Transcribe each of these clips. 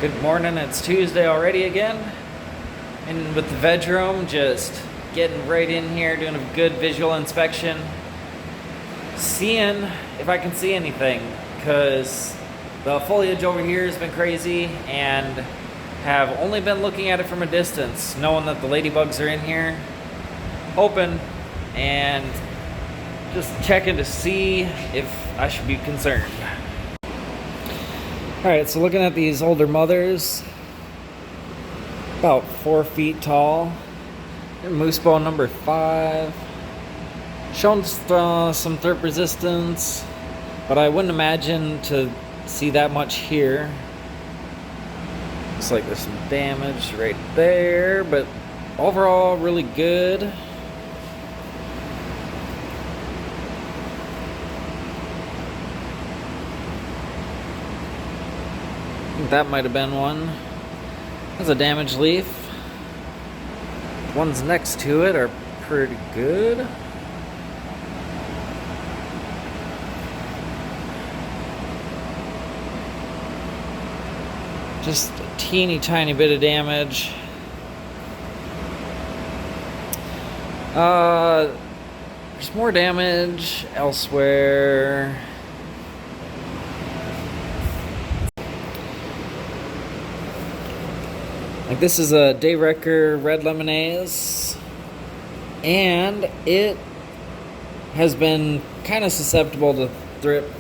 Good morning, it's Tuesday already again. And with the veg room, just getting right in here, doing a good visual inspection. Seeing if I can see anything, because the foliage over here has been crazy and have only been looking at it from a distance, knowing that the ladybugs are in here, hoping and just checking to see if I should be concerned. Alright, so looking at these older mothers, about 4 feet tall. They're moose bone number 5. Shown some thrift resistance, but I wouldn't imagine to see that much here. Looks like there's some damage right there, but overall really good. That might have been one. That's a damaged leaf. The ones next to it are pretty good. Just a teeny tiny bit of damage. There's more damage elsewhere. Like this is a Day Wrecker Red Lemonade, and it has been kind of susceptible to thrip.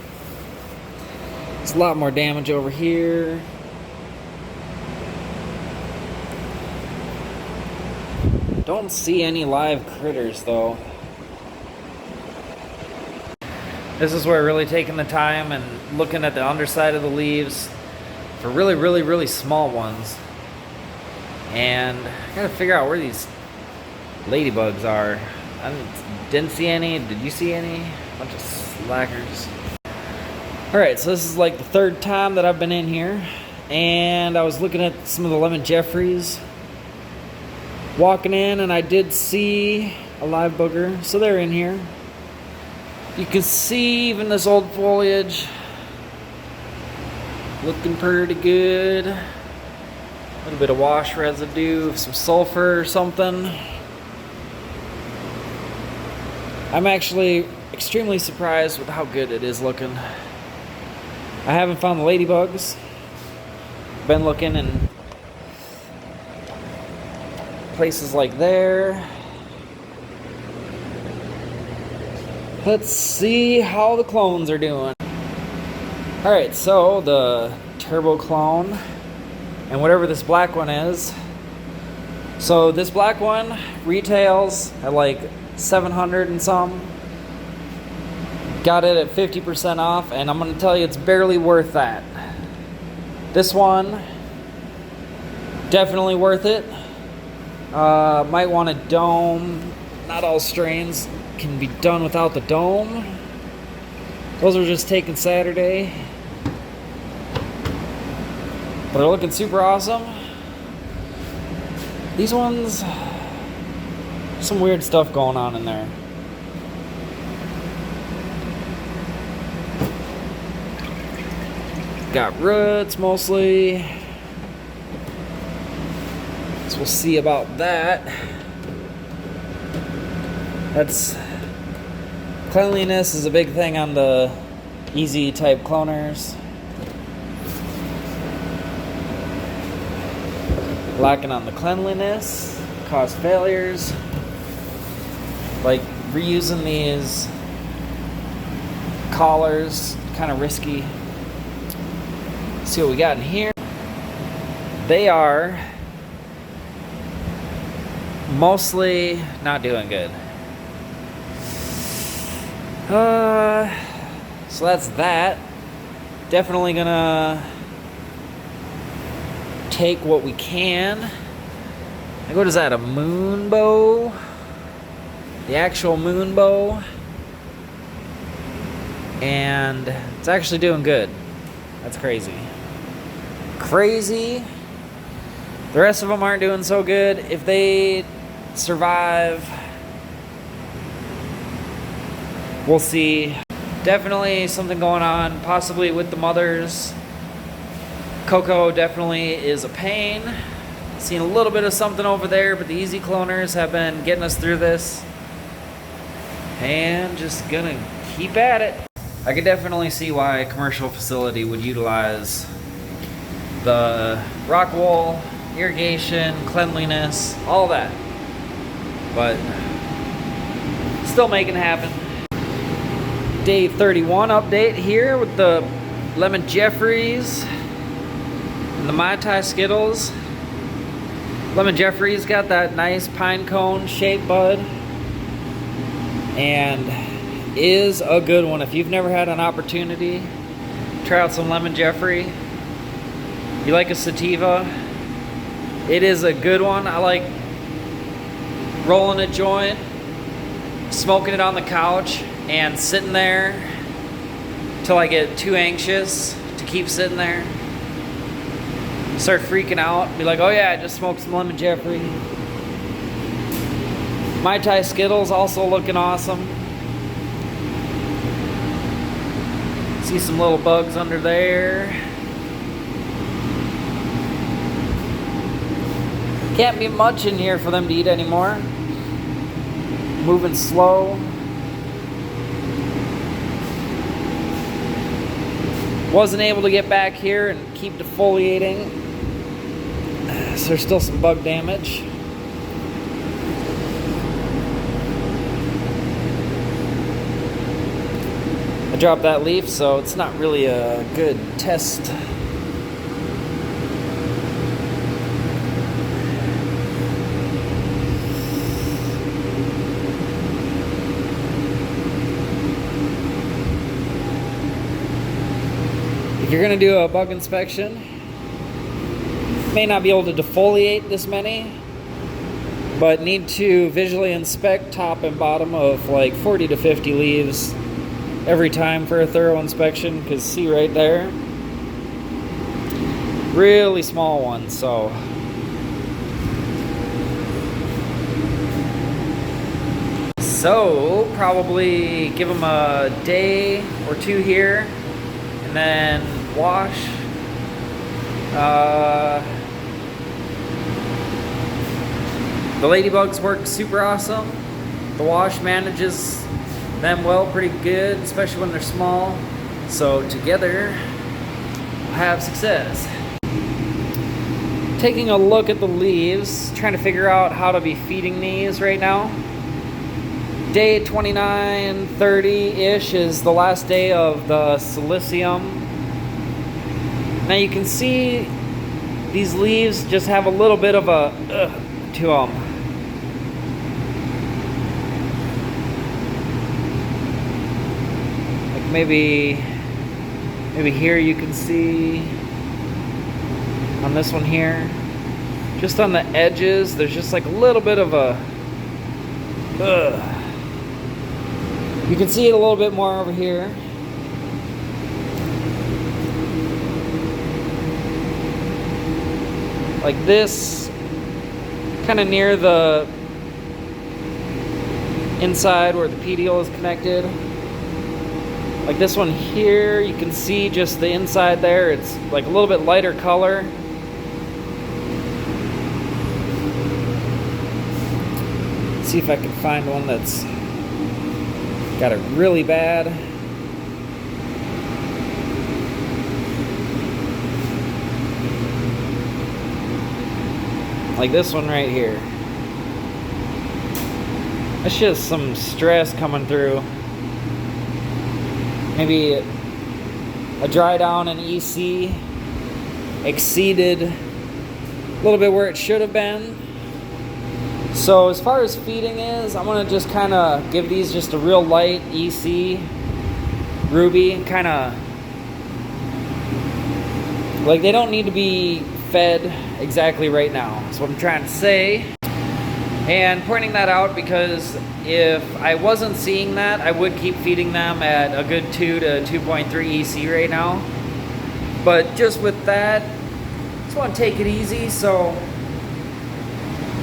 There's a lot more damage over here. Don't see any live critters though. This is where really taking the time and looking at the underside of the leaves for really small ones. And I gotta figure out where these ladybugs are. I didn't see any. Did you see any? Bunch of slackers. Alright, so this is like the 3rd time that I've been in here. And I was looking at some of the lemon Jeffreys. Walking in, and I did see a live booger. So they're in here. You can see even this old foliage looking pretty good. A little bit of wash residue, some sulfur or something. I'm actually extremely surprised with how good it is looking. I haven't found the ladybugs. Been looking in places like there. Let's see how the clones are doing. Alright, so the turbo clone and whatever this black one is. So this black one retails at like $700 and some. Got it at 50% off, and I'm gonna tell you it's barely worth that. This one, definitely worth it. Might want a dome. Not all strains can be done without the dome. Those are just taken Saturday. But they're looking super awesome. These ones, some weird stuff going on in there. Got roots mostly. So we'll see about that. Cleanliness is a big thing on the easy type cloners. Lacking on the cleanliness, cause failures. Like reusing these collars, kind of risky. Let's see what we got in here. They are mostly not doing good. So that's that. Definitely gonna take what we can. Like, what is that, a moon bow? The actual moon bow. And it's actually doing good. That's crazy. Crazy. The rest of them aren't doing so good. If they survive, we'll see. Definitely something going on, possibly with the mothers. Cocoa definitely is a pain. Seen a little bit of something over there, but the easy cloners have been getting us through this. And just gonna keep at it. I could definitely see why a commercial facility would utilize the rock wool, irrigation, cleanliness, all that. But still making it happen. Day 31 update here with the Lemon Jeffries and the Mai Tai Skittles. Lemon Jeffries got that nice pine cone shaped bud and is a good one. If you've never had an opportunity, try out some Lemon Jeffrey. You like a sativa, it is a good one. I like rolling a joint, smoking it on the couch, and sitting there till I get too anxious to keep sitting there. Start freaking out, be like, oh yeah, I just smoked some Lemon Jeffrey. Mai Tai Skittles also looking awesome. See some little bugs under there. Can't be much in here for them to eat anymore. Moving slow. Wasn't able to get back here and keep defoliating. So there's still some bug damage. I dropped that leaf, so it's not really a good test. If you're gonna do a bug inspection, may not be able to defoliate this many, but need to visually inspect top and bottom of like 40 to 50 leaves every time for a thorough inspection, because see right there, really small one. So probably give them a day or two here and then wash. The ladybugs work super awesome. The wash manages them well, pretty good, especially when they're small. So together, we'll have success. Taking a look at the leaves, trying to figure out how to be feeding these right now. Day 29, 30-ish is the last day of the silicium. Now you can see these leaves just have a little bit of a to them. Like maybe here you can see on this one here, just on the edges, there's just like a little bit of a You can see it a little bit more over here. Like this, kind of near the inside where the petiole is connected. Like this one here, you can see just the inside there. It's like a little bit lighter color. Let's see if I can find one that's got it really bad. Like this one right here. That's just some stress coming through. Maybe a dry down in EC exceeded a little bit where it should have been. So as far as feeding is, I'm gonna just kind of give these just a real light EC Ruby, kind of like they don't need to be fed exactly right now. That's what I'm trying to say. And pointing that out because if I wasn't seeing that, I would keep feeding them at a good 2 to 2.3 EC right now. But just with that, just want to take it easy. So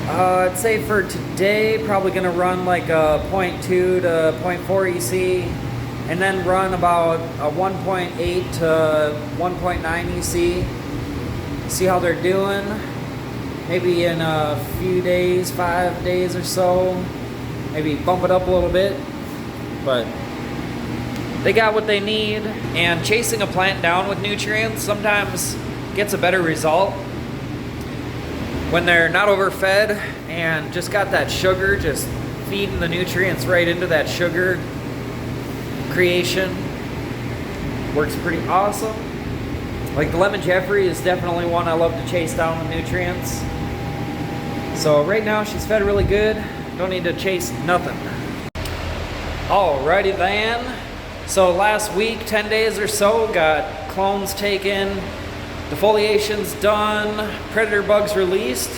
I'd say for today, probably going to run like a 0.2 to 0.4 EC, and then run about a 1.8 to 1.9 EC see how they're doing. Maybe in a few days, 5 days or so, maybe bump it up a little bit. But they got what they need, and chasing a plant down with nutrients sometimes gets a better result when they're not overfed and just got that sugar, just feeding the nutrients right into that sugar creation. Works pretty awesome. Like the lemon Jeffrey is definitely one I love to chase down with nutrients. So right now she's fed really good. Don't need to chase nothing. Alrighty then. So last week, 10 days or so, got clones taken, defoliation's done, predator bugs released.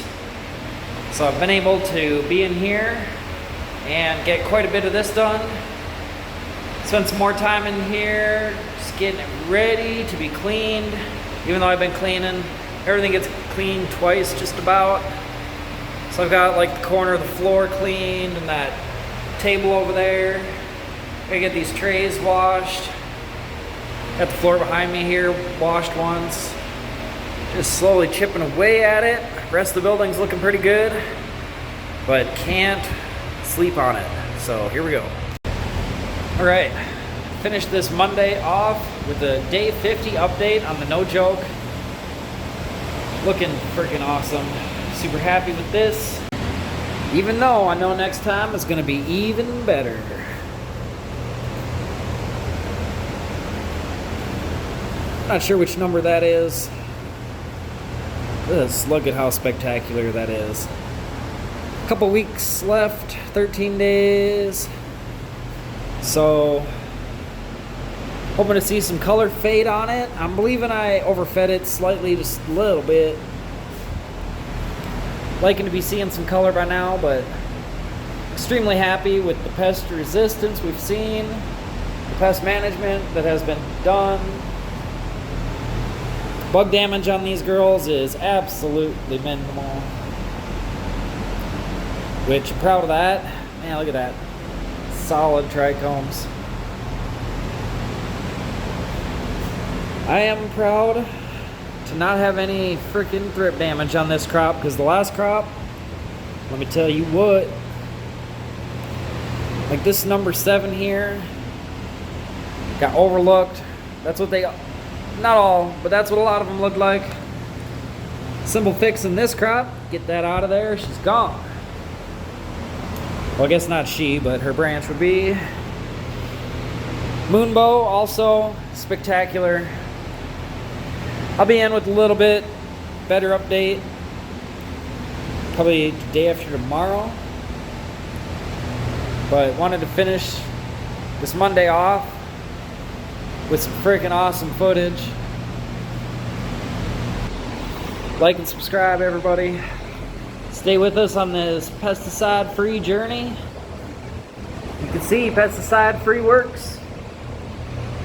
So I've been able to be in here and get quite a bit of this done. Spent some more time in here, just getting it ready to be cleaned. Even though I've been cleaning, everything gets cleaned twice just about. So I've got like the corner of the floor cleaned and that table over there. Gotta get these trays washed. Got the floor behind me here washed once. Just slowly chipping away at it. Rest of the building's looking pretty good, but can't sleep on it. So here we go. All right, finished this Monday off with a day 50 update on the No Joke. Looking freaking awesome. Super happy with this. Even though I know next time is gonna be even better. Not sure which number that is. Just look at how spectacular that is. A couple weeks left, 13 days. So, hoping to see some color fade on it. I'm believing I overfed it slightly, just a little bit. Liking to be seeing some color by now, but extremely happy with the pest resistance we've seen, the pest management that has been done. Bug damage on these girls is absolutely minimal, which I'm proud of that. Man, look at that. Solid trichomes. I am proud to not have any freaking thrip damage on this crop, because the last crop, let me tell you what, like this number 7 here got overlooked. That's what they, not all, but that's what a lot of them look like. Simple fix in this crop, get that out of there, she's gone. Well, I guess not she, but her branch would be. Moonbow, also spectacular. I'll be in with a little bit better update, probably the day after tomorrow. But wanted to finish this Monday off with some freaking awesome footage. Like and subscribe, everybody. Stay with us on this pesticide-free journey. You can see pesticide-free works,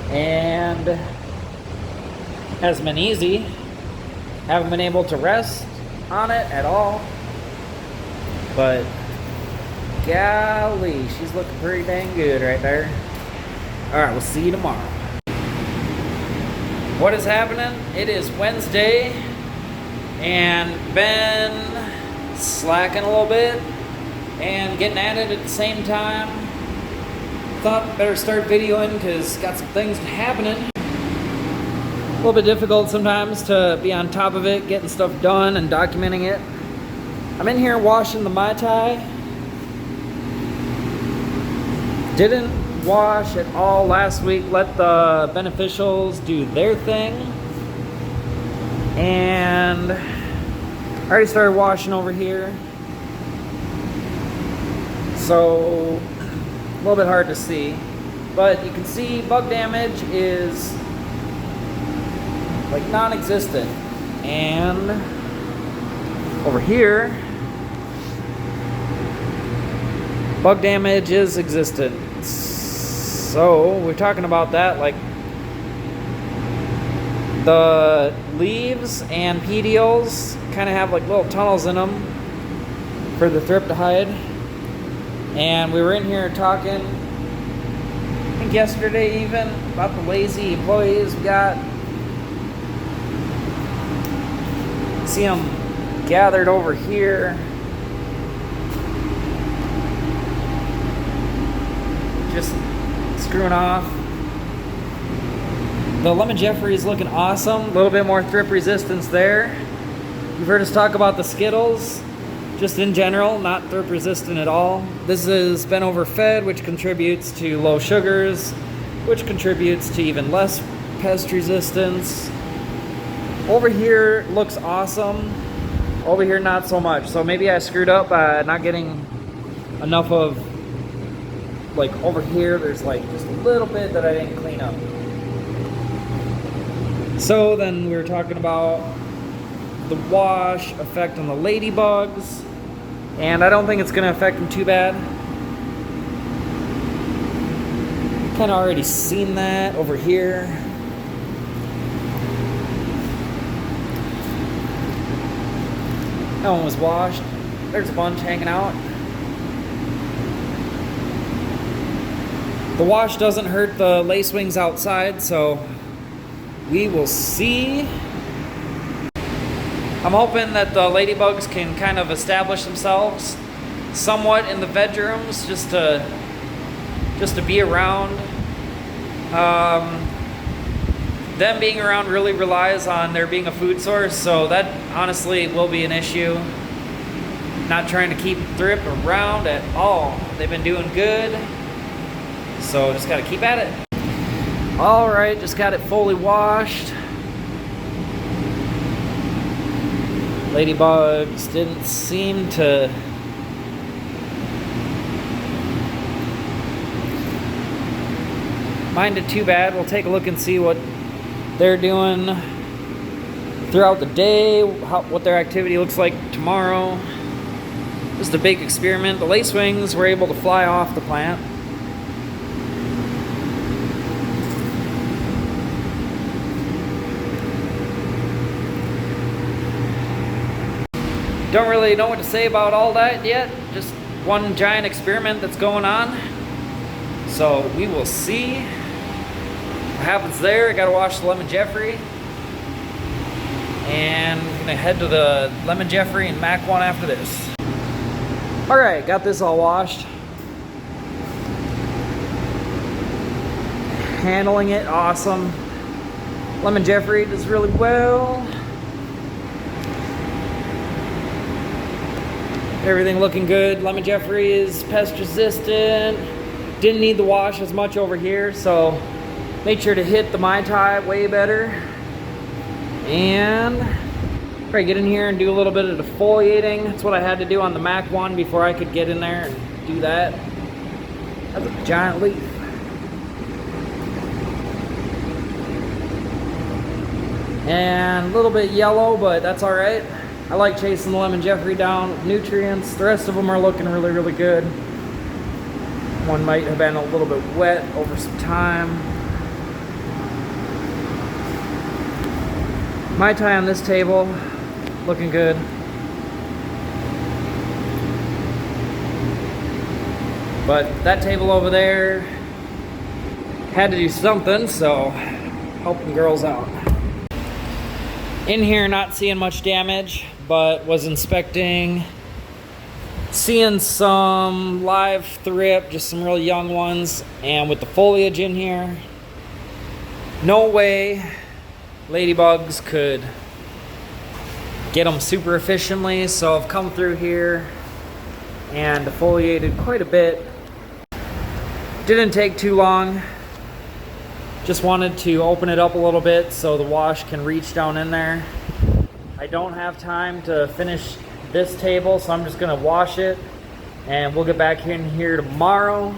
and hasn't been easy. Haven't been able to rest on it at all. But golly, she's looking pretty dang good right there. Alright, we'll see you tomorrow. What is happening? It is Wednesday, and been slacking a little bit and getting at it at the same time. Thought better start videoing because got some things happening. A little bit difficult sometimes to be on top of it, getting stuff done and documenting it. I'm in here washing the Mai Tai. Didn't wash at all last week. Let the beneficials do their thing. And I already started washing over here. So a little bit hard to see. But you can see bug damage is like non-existent. And over here, bug damage is existent. So we're talking about that, like the leaves and petioles kind of have like little tunnels in them for the thrip to hide. And we were in here talking, I think yesterday even, about the lazy employees we got. See them gathered over here. Just screwing off. The lemon Jeffrey is looking awesome. A little bit more thrip resistance there. You've heard us talk about the Skittles, just in general, not thrip resistant at all. This has been overfed, which contributes to low sugars, which contributes to even less pest resistance. Over here looks awesome. Over here, not so much. So maybe I screwed up by not getting enough of, like over here, there's like just a little bit that I didn't clean up. So then we were talking about the wash effect on the ladybugs, and I don't think it's gonna affect them too bad. Kind of already seen that over here. That one was washed. There's a bunch hanging out. The wash doesn't hurt the lacewings outside, so we will see. I'm hoping that the ladybugs can kind of establish themselves somewhat in the bedrooms, just to be around. Them being around really relies on there being a food source, so that honestly will be an issue. Not trying to keep thrip around at all. They've been doing good, so just gotta keep at it. All right, just got it fully washed. Ladybugs didn't seem to mind it too bad. We'll take a look and see what they're doing throughout the day, what their activity looks like tomorrow. Just a big experiment. The lacewings were able to fly off the plant. Don't really know what to say about all that yet. Just one giant experiment that's going on. So we will see what happens there. I gotta wash the lemon Jeffrey. And I'm gonna head to the lemon Jeffrey and Mac one after this. All right, got this all washed. Handling it awesome. Lemon Jeffrey does really well. Everything looking good. Lemon Jeffrey is pest resistant. Didn't need the wash as much over here, so made sure to hit the Mai Tai way better. And probably get in here and do a little bit of defoliating. That's what I had to do on the Mac one before I could get in there and do that. That's a giant leaf. And a little bit yellow, but that's all right. I like chasing the lemon Jeffrey down with nutrients. The rest of them are looking really, really good. One might have been a little bit wet over some time. Mai Tai on this table, looking good. But that table over there had to do something, so helping girls out. In here, not seeing much damage, but was inspecting, seeing some live thrip, just some real young ones, and with the foliage in here, no way ladybugs could get them super efficiently, so I've come through here and defoliated quite a bit. Didn't take too long. Just wanted to open it up a little bit so the wash can reach down in there. I don't have time to finish this table, so I'm just gonna wash it and we'll get back in here tomorrow.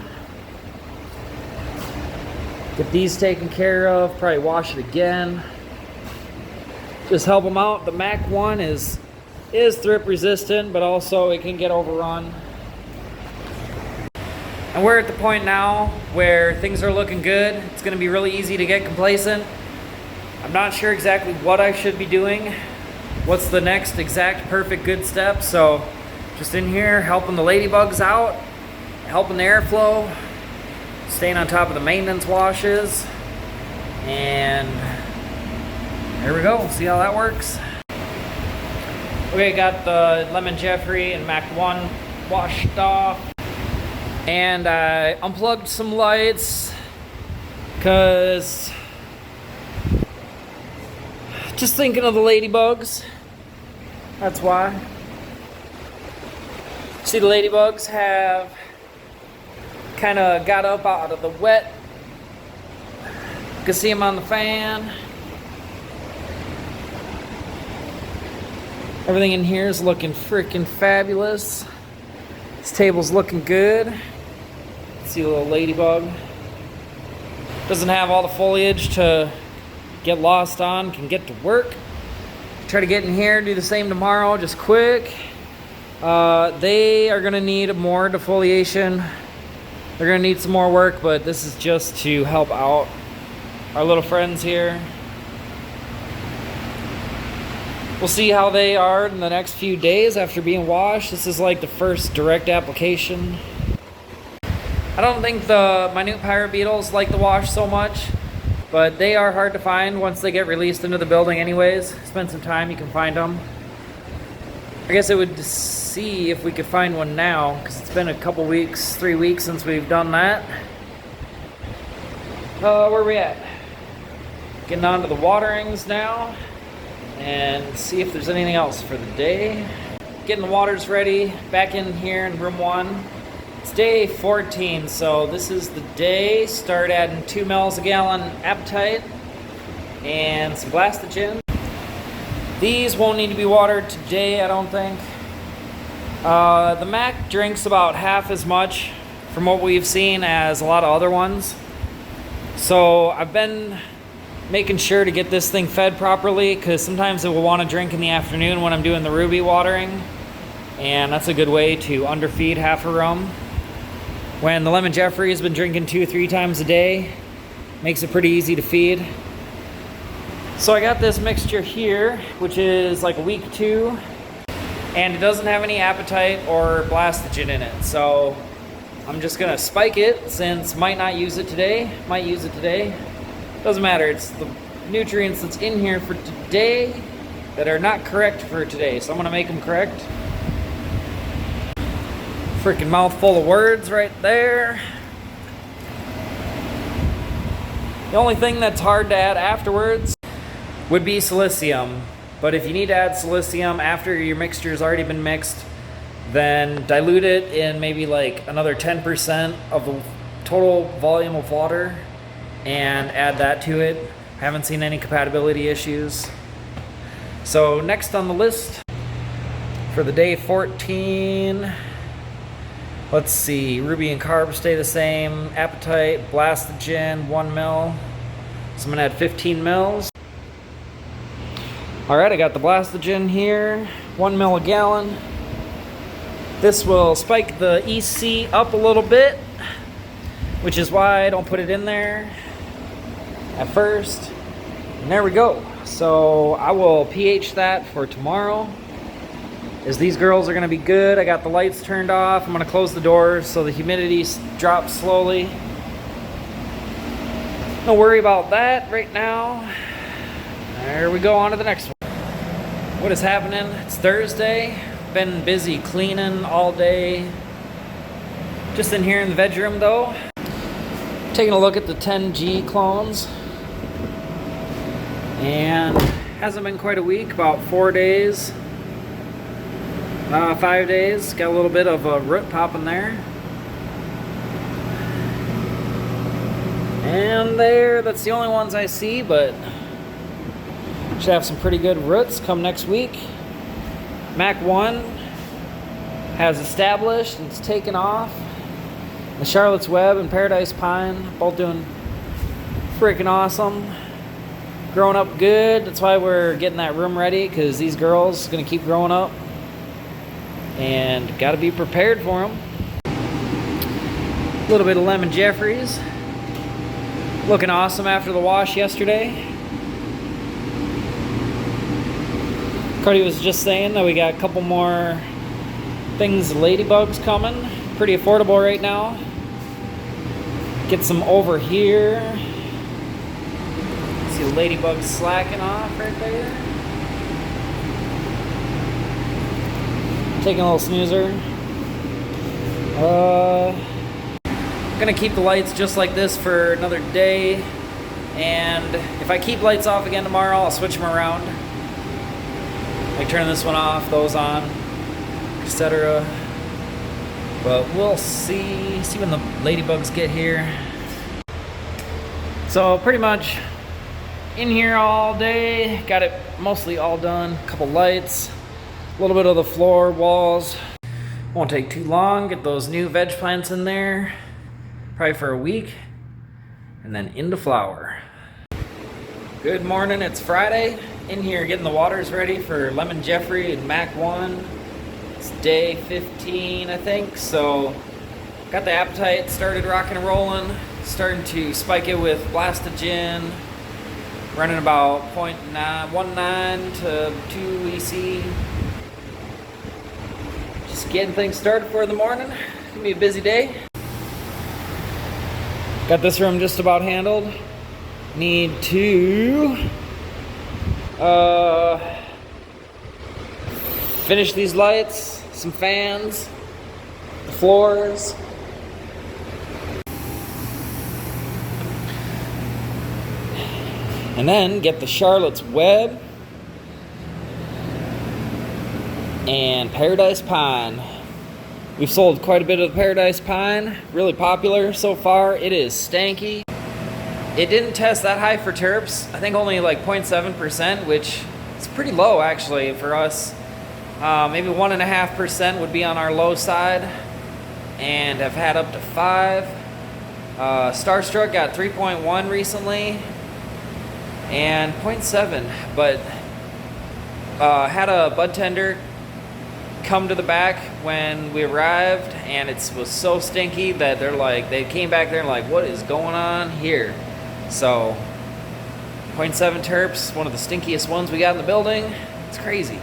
Get these taken care of, probably wash it again. Just help them out. The Mac one is thrip resistant, but also it can get overrun. And we're at the point now where things are looking good. It's gonna be really easy to get complacent. I'm not sure exactly what I should be doing. What's the next exact perfect good step? So just in here helping the ladybugs out, helping the airflow, staying on top of the maintenance washes, and there we go. See how that works? We got the Lemon Jeffrey and Mac 1 washed off. And I unplugged some lights because just thinking of the ladybugs. That's why. See, the ladybugs have kind of got up out of the wet. You can see them on the fan. Everything in here is looking freaking fabulous. This table's looking good. See a little ladybug. Doesn't have all the foliage to get lost on, can get to work. Try to get in here, do the same tomorrow, just quick. They are gonna need more defoliation. They're gonna need some more work, but this is just to help out our little friends here. We'll see how they are in the next few days after being washed. This is like the first direct application. I don't think the minute pirate beetles like the wash so much, but they are hard to find once they get released into the building anyways. Spend some time, you can find them. I guess I would see if we could find one now, because it's been a couple weeks, 3 weeks since we've done that. Where are we at? Getting on to the waterings now and see if there's anything else for the day. Getting the waters ready, back in here in room 1. It's day 14, so this is the day. Start adding 2 mL a gallon apatite and some blastogen. These won't need to be watered today, I don't think. The Mac drinks about half as much from what we've seen as a lot of other ones. So I've been making sure to get this thing fed properly, because sometimes it will want to drink in the afternoon when I'm doing the ruby watering, and that's a good way to underfeed half a room. When the Lemon Jeffrey has been drinking 2 or 3 times a day, makes it pretty easy to feed. So I got this mixture here, which is like a week 2, and it doesn't have any apatite or blastogen in it. So I'm just gonna spike it, since might not use it today, might use it today. Doesn't matter, it's the nutrients that's in here for today that are not correct for today. So I'm gonna make them correct. Freaking mouthful of words right there. The only thing that's hard to add afterwards would be silicium. But if you need to add silicium after your mixture's already been mixed, then dilute it in maybe like another 10% of the total volume of water and add that to it. Haven't seen any compatibility issues. So next on the list for the day 14, let's see, ruby and carb stay the same, apatite, blastogen, 1 ml. So I'm gonna add 15 mils. All right, I got the blastogen here, 1 ml a gallon. This will spike the EC up a little bit, which is why I don't put it in there at first. And there we go. So I will pH that for tomorrow, as these girls are gonna be good. I got the lights turned off. I'm gonna close the doors so the humidity drops slowly. Don't worry about that right now. There we go, on to the next one. What is happening? It's Thursday. Been busy cleaning all day. Just in here in the bedroom though. Taking a look at the 10G clones. And hasn't been quite a week, about 4 days. 5 days. Got a little bit of a root popping there. And there, that's the only ones I see, but should have some pretty good roots come next week. Mac 1 has established and it's taken off. The Charlotte's Web and Paradise Pine, both doing freaking awesome. Growing up good. That's why we're getting that room ready, because these girls are going to keep growing up. And got to be prepared for them. A little bit of Lemon Jeffries. Looking awesome after the wash yesterday. Cody was just saying that we got a couple more things, ladybugs coming. Pretty affordable right now. Get some over here. See the ladybugs slacking off right there. Taking a little snoozer. I'm gonna keep the lights just like this for another day, and if I keep lights off again tomorrow, I'll switch them around. Like turn this one off, those on, etc. But we'll see when the ladybugs get here. So pretty much in here all day, got it mostly all done. A couple lights, a little bit of the floor, walls. Won't take too long, get those new veg plants in there, probably for a week, and then into flower. Good morning, it's Friday. In here getting the waters ready for Lemon Jeffrey and Mac 1. It's day 15, I think, so got the appetite, started rocking and rolling, starting to spike it with Blastogen, running about 0.19 to 2 EC. Just getting things started for the morning. Gonna be a busy day. Got this room just about handled. Need to finish these lights, some fans, the floors. And then get the Charlotte's Web and Paradise Pine. We've sold quite a bit of the Paradise Pine, really popular so far. It is stanky. It didn't test that high for terps. I think only like 0.7%, which is pretty low actually for us. Maybe 1.5% would be on our low side, and have had up to 5. Starstruck got 3.1 recently, and 0.7, but had a bud tender come to the back when we arrived, and it was so stinky that they came back there and like, what is going on here? So 0.7 terps, one of the stinkiest ones we got in the building. It's crazy.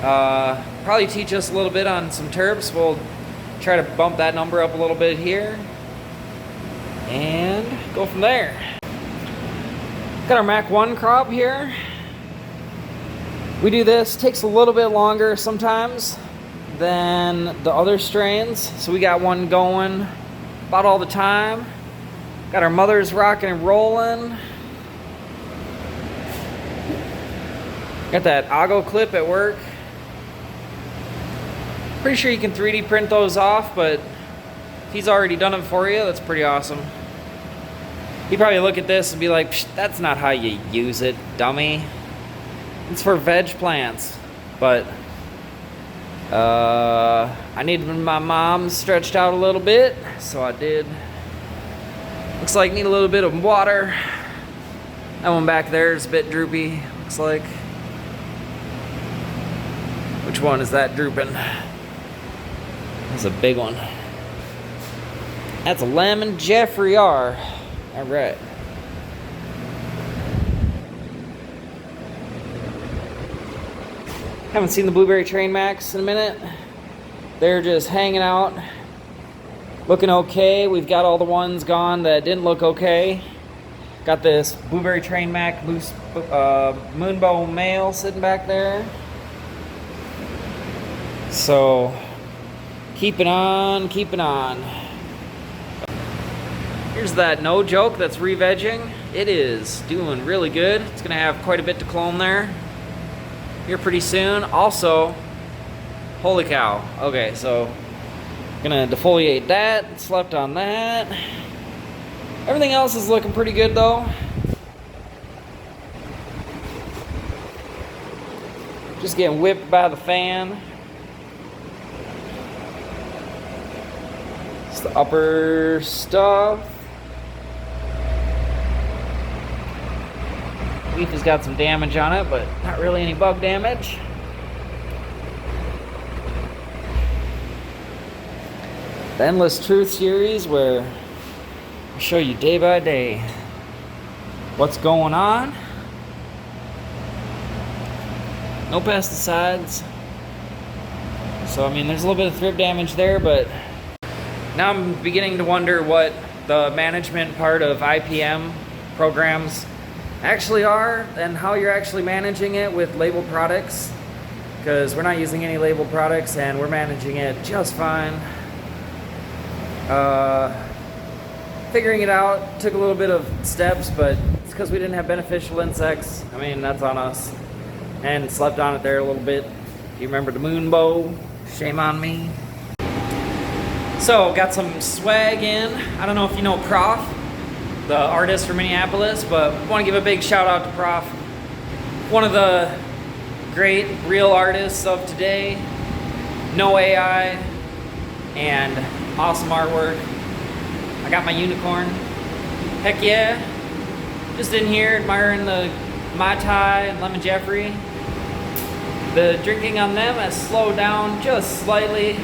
Probably teach us a little bit on some terps. We'll try to bump that number up a little bit here and go from there. Got our Mac 1 crop here. We do this, takes a little bit longer sometimes than the other strains. So we got one going about all the time. Got our mothers rocking and rolling. Got that Ago clip at work. Pretty sure you can 3D print those off, but he's already done it for you. That's pretty awesome. He'd probably look at this and be like, that's not how you use it, dummy. It's for veg plants. But I needed my mom stretched out a little bit, so I did. Looks like need a little bit of water. That one back there is a bit droopy, looks like. Which one is that drooping? That's a big one. That's a Lemon Jeffrey R. All right. Haven't seen the Blueberry Train Max in a minute. They're just hanging out, looking okay. We've got all the ones gone that didn't look okay. Got this Blueberry Train Mac loose Moonbow male sitting back there. So, keeping on, keeping on. Here's that no joke that's re-vegging. It is doing really good. It's gonna have quite a bit to clone there here pretty soon. Also, holy cow. Okay, so gonna defoliate that, slept on that. Everything else is looking pretty good though. Just getting whipped by the fan. It's the upper stuff. Leaf has got some damage on it, but not really any bug damage. The Endless Truth series, where I show you day by day what's going on. No pesticides. So, I mean, there's a little bit of thrip damage there, but now I'm beginning to wonder what the management part of IPM programs actually are and how you're actually managing it with labeled products. because we're not using any labeled products and we're managing it just fine. Figuring it out took a little bit of steps, but it's because we didn't have beneficial insects. I mean, that's on us. And slept on it there a little bit. Do you remember the moon bow? Shame on me. So, got some swag in. I don't know if you know Prof, the artist from Minneapolis, but I want to give a big shout out to Prof. One of the great real artists of today. No AI and awesome artwork. I got my unicorn. Heck yeah. Just in here admiring the Mai Tai and Lemon Jeffrey. The drinking on them has slowed down just slightly,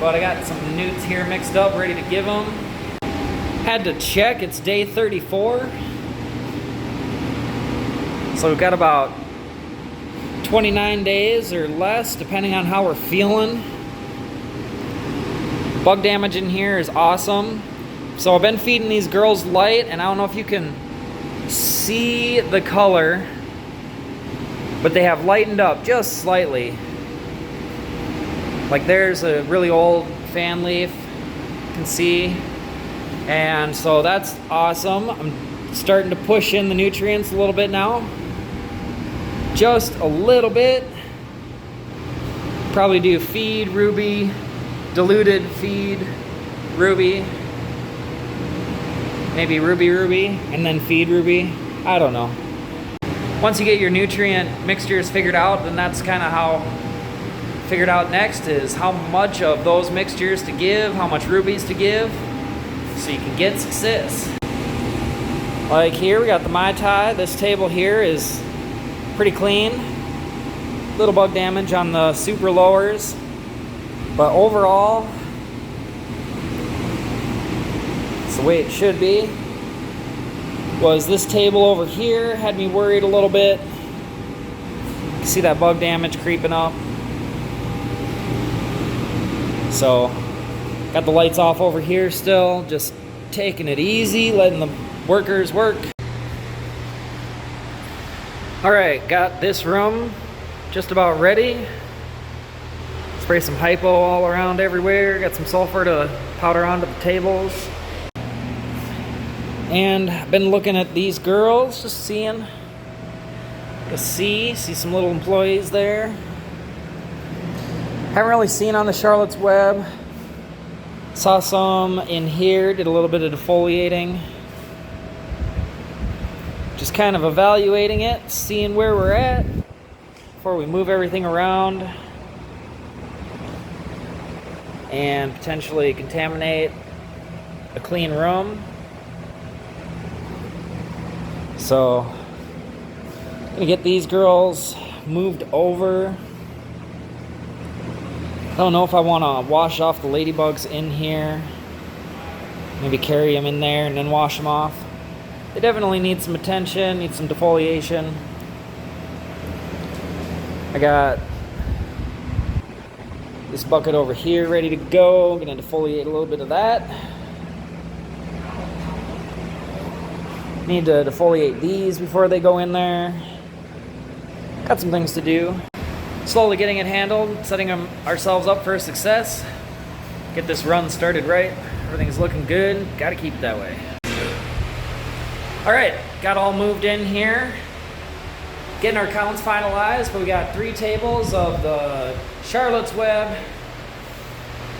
but I got some newts here mixed up, ready to give them. Had to check, it's day 34. So we've got about 29 days or less, depending on how we're feeling. Bug damage in here is awesome. So I've been feeding these girls light, and I don't know if you can see the color, but they have lightened up just slightly. Like there's a really old fan leaf, you can see. And so that's awesome. I'm starting to push in the nutrients a little bit now. Just a little bit. Probably do feed Ruby, diluted feed Ruby. Maybe Ruby, and then feed Ruby. I don't know. Once you get your nutrient mixtures figured out, then that's kind of how figured out next is how much of those mixtures to give, how much rubies to give, so you can get success. Like here, we got the Mai Tai. This table here is pretty clean. Little bug damage on the super lowers, but overall, it's the way it should be. Was this table over here had me worried a little bit. You can see that bug damage creeping up. So, got the lights off over here still, just taking it easy, letting the workers work. Alright, got this room just about ready. Spray some hypo all around everywhere, got some sulfur to powder onto the tables. And I've been looking at these girls, just seeing see some little employees there. Haven't really seen on the Charlotte's Web. Saw some in here, did a little bit of defoliating. Just kind of evaluating it, seeing where we're at before we move everything around and potentially contaminate a clean room. So, I'm gonna get these girls moved over. I don't know if I want to wash off the ladybugs in here. Maybe carry them in there and then wash them off. They definitely need some attention, need some defoliation. I got this bucket over here ready to go. I'm gonna defoliate a little bit of that. Need to defoliate these before they go in there. Got some things to do. Slowly getting it handled, setting ourselves up for success. Get this run started right. Everything's looking good. Gotta keep it that way. Alright, got all moved in here. Getting our counts finalized, but we got 3 tables of the Charlotte's Web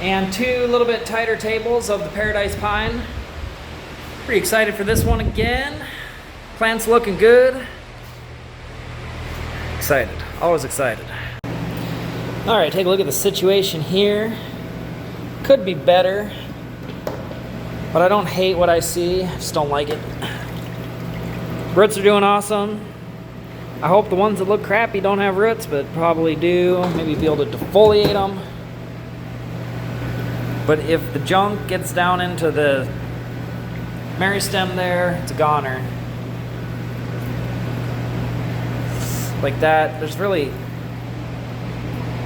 and 2 little bit tighter tables of the Paradise Pine. Pretty excited for this one again. Plant's looking good. Excited, always excited. Alright, take a look at the situation here. Could be better, but I don't hate what I see, I just don't like it. Roots are doing awesome. I hope the ones that look crappy don't have roots, but probably do. Maybe be able to defoliate them. But if the junk gets down into the meristem there, it's a goner. Like that, there's really,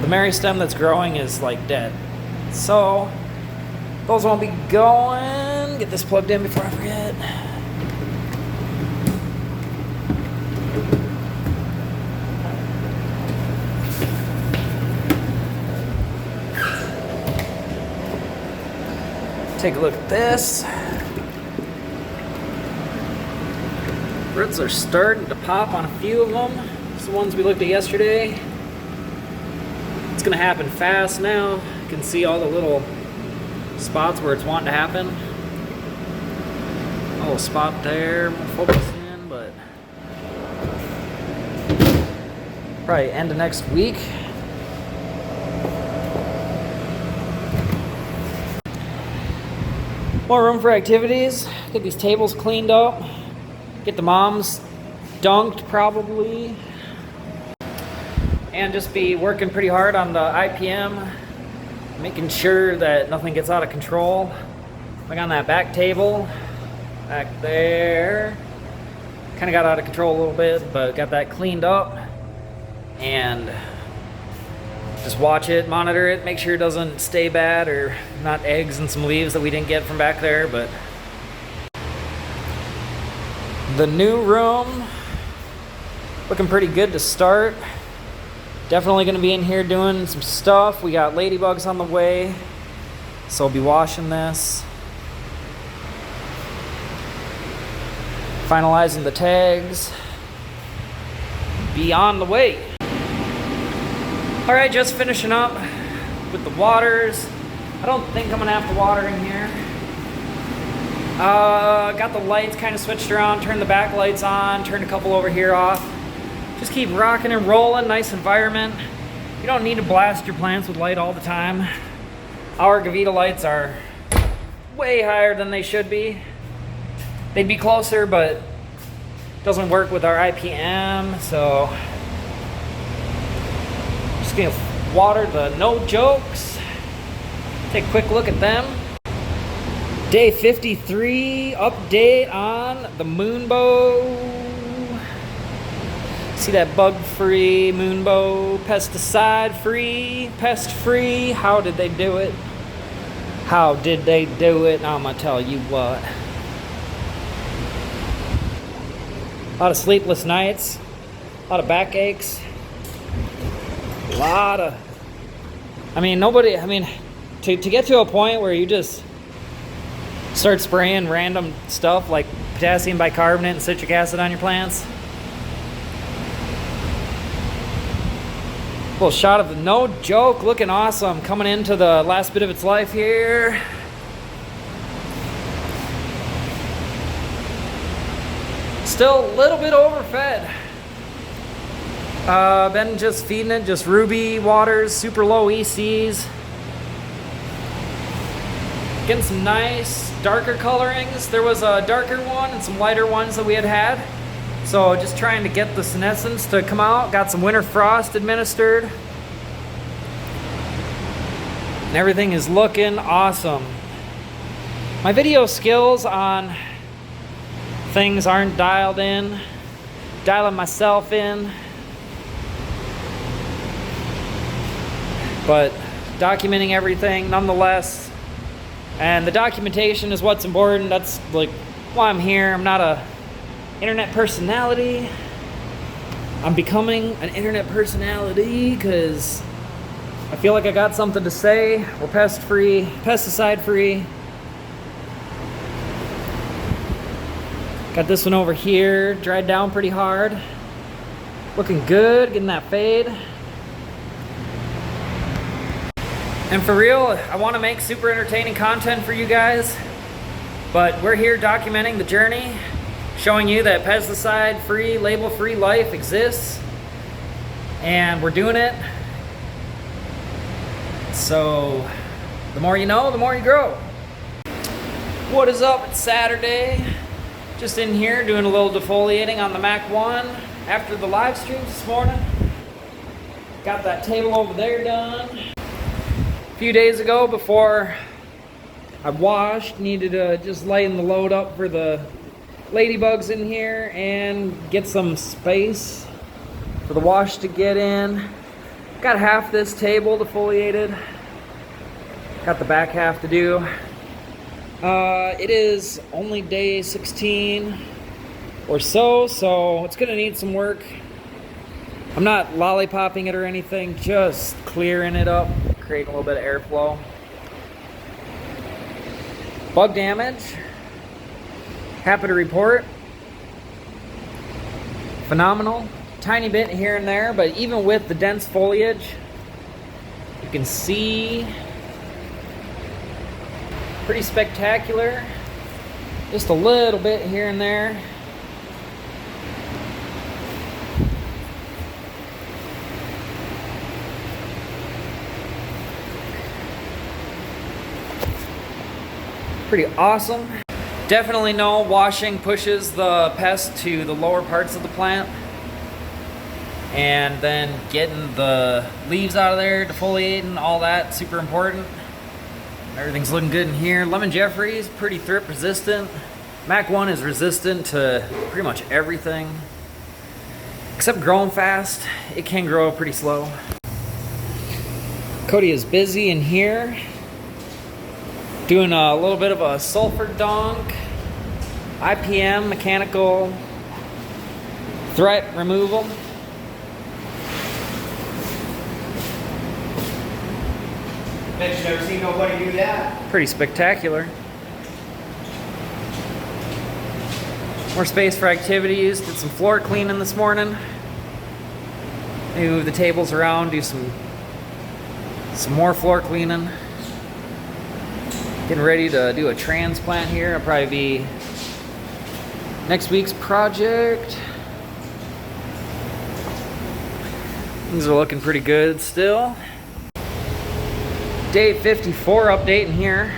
the meristem that's growing is like dead. So, those won't be going. Get this plugged in before I forget. take a look at this. Roots are starting to pop on a few of them. It's the ones we looked at yesterday. It's gonna happen fast now. You can see all the little spots where it's wanting to happen. A little spot there, we'll focus in, but probably end of next week. More room for activities. Get these tables cleaned up. Get the moms dunked probably. And just be working pretty hard on the IPM. Making sure that nothing gets out of control. Like on that back table. Back there. Kind of got out of control a little bit, but got that cleaned up. And just watch it, monitor it, make sure it doesn't stay bad or not eggs and some leaves that we didn't get from back there. But the new room looking pretty good to start. Definitely going to be in here doing some stuff. We got ladybugs on the way, so I'll be washing this, finalizing the tags, be on the way. All right, just finishing up with the waters. I don't think I'm gonna have to water in here. Got the lights kind of switched around, turned the back lights on, turned a couple over here off. Just keep rocking and rolling, nice environment. You don't need to blast your plants with light all the time. Our Gavita lights are way higher than they should be. They'd be closer, but it doesn't work with our IPM, so just gonna water the no jokes. Take a quick look at them. Day 53 update on the Moonbow. See that bug-free Moonbow, pesticide-free, pest-free. How did they do it? How did they do it? I'm gonna tell you what. A lot of sleepless nights, a lot of backaches, a lot of, to get to a point where you just start spraying random stuff like potassium bicarbonate and citric acid on your plants. Little shot of the no joke looking awesome, coming into the last bit of its life here. Still a little bit overfed. Been just feeding it, just ruby waters, super low ECs. Getting some nice darker colorings. There was a darker one and some lighter ones that we had. So just trying to get the senescence to come out. Got some winter frost administered. And everything is looking awesome. My video skills on things aren't dialed in. Dialing myself in. But documenting everything nonetheless. And the documentation is what's important. That's like why I'm here. I'm not a internet personality. I'm becoming an internet personality because I feel like I got something to say. We're pest free, pesticide free. Got this one over here, dried down pretty hard. Looking good, getting that fade. And for real, I want to make super entertaining content for you guys, but we're here documenting the journey, showing you that pesticide-free, label-free life exists, and we're doing it. So, the more you know, the more you grow. What is up? It's Saturday. Just in here doing a little defoliating on the Mac 1 after the live streams this morning. Got that table over there done. A few days ago, before I washed, needed to just lighten the load up for the ladybugs in here and get some space for the wash to get in. Got half this table defoliated. Got the back half to do. It is only day 16 or so it's gonna need some work. I'm not lollipopping it or anything, just clearing it up, creating a little bit of airflow. Bug damage, happy to report, phenomenal. Tiny bit here and there, but even with the dense foliage, you can see pretty spectacular. Just a little bit here and there. Pretty awesome. Definitely know washing pushes the pest to the lower parts of the plant. And then getting the leaves out of there, defoliating, all that, super important. Everything's looking good in here. Lemon Jeffrey's pretty thrip resistant. Mac 1 is resistant to pretty much everything. Except growing fast, it can grow pretty slow. Cody is busy in here. Doing a little bit of a sulfur dunk. IPM mechanical threat removal. Bet you never seen nobody do that. Pretty spectacular. More space for activities. Did some floor cleaning this morning. Maybe move the tables around, do some more floor cleaning. Getting ready to do a transplant here. It'll probably be next week's project. Things are looking pretty good still. Day 54 update in here.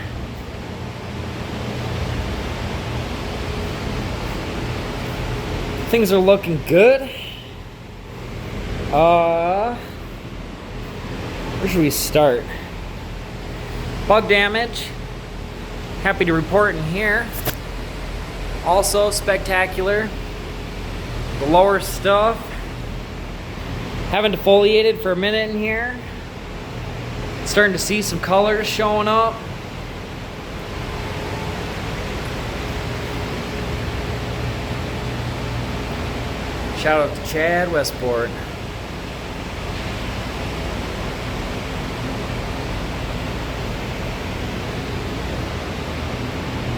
Things are looking good. Where should we start? Bug damage. Happy to report in here. Also spectacular. The lower stuff. Haven't defoliated for a minute in here. Starting to see some colors showing up. Shout out to Chad Westport.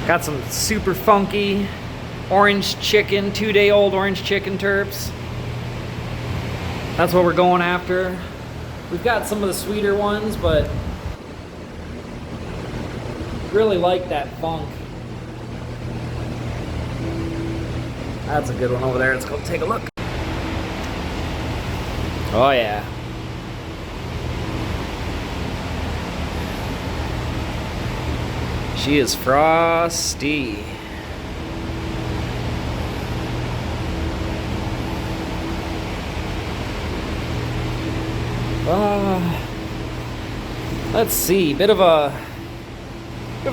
Got some super funky orange chicken, 2-day-old orange chicken terps. That's what we're going after. We've got some of the sweeter ones, but really like that funk. That's a good one over there. Let's go take a look. Oh yeah. She is frosty. Let's see, bit of a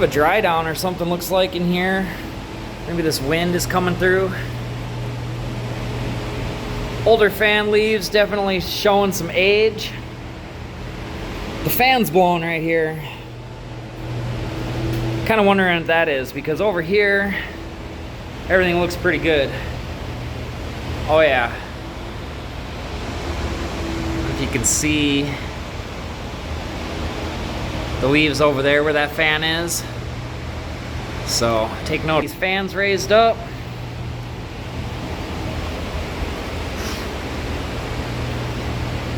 dry down or something looks like in here. Maybe this wind is coming through. Older fan leaves definitely showing some age. The fan's blowing right here. Kind of wondering what that is, because over here everything looks pretty good. Oh yeah. If you can see the leaves over there where that fan is. So take note. These fans raised up.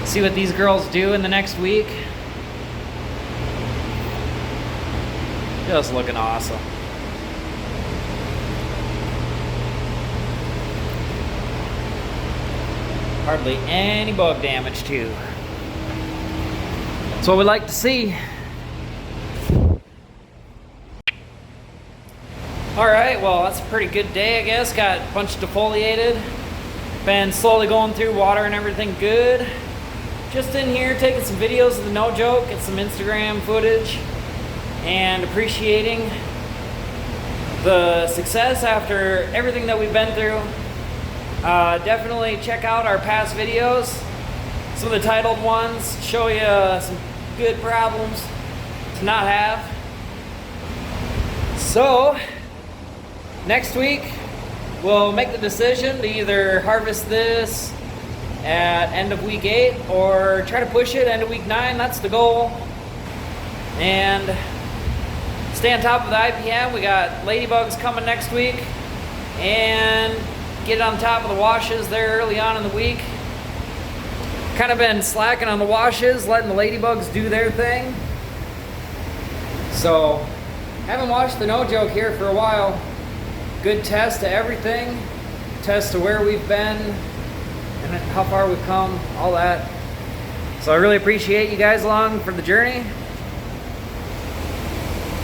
See what these girls do in the next week. Just looking awesome. Hardly any bug damage too. That's what we like to see. Alright, well that's a pretty good day I guess. Got a bunch defoliated. Been slowly going through water and everything good. Just in here taking some videos of the no joke, get some Instagram footage, and appreciating the success after everything that we've been through. Definitely check out our past videos. Some of the titled ones show you some good problems to not have. So next week we'll make the decision to either harvest this at end of week 8 or try to push it end of week 9. That's the goal. And stay on top of the IPM. We got ladybugs coming next week, and get on top of the washes there early on in the week. Kind of been slacking on the washes, letting the ladybugs do their thing. So, haven't watched the No Joke here for a while. Good test to everything, test to where we've been, and how far we've come, all that. So I really appreciate you guys along for the journey.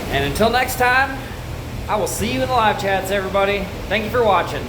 And until next time, I will see you in the live chats, everybody. Thank you for watching.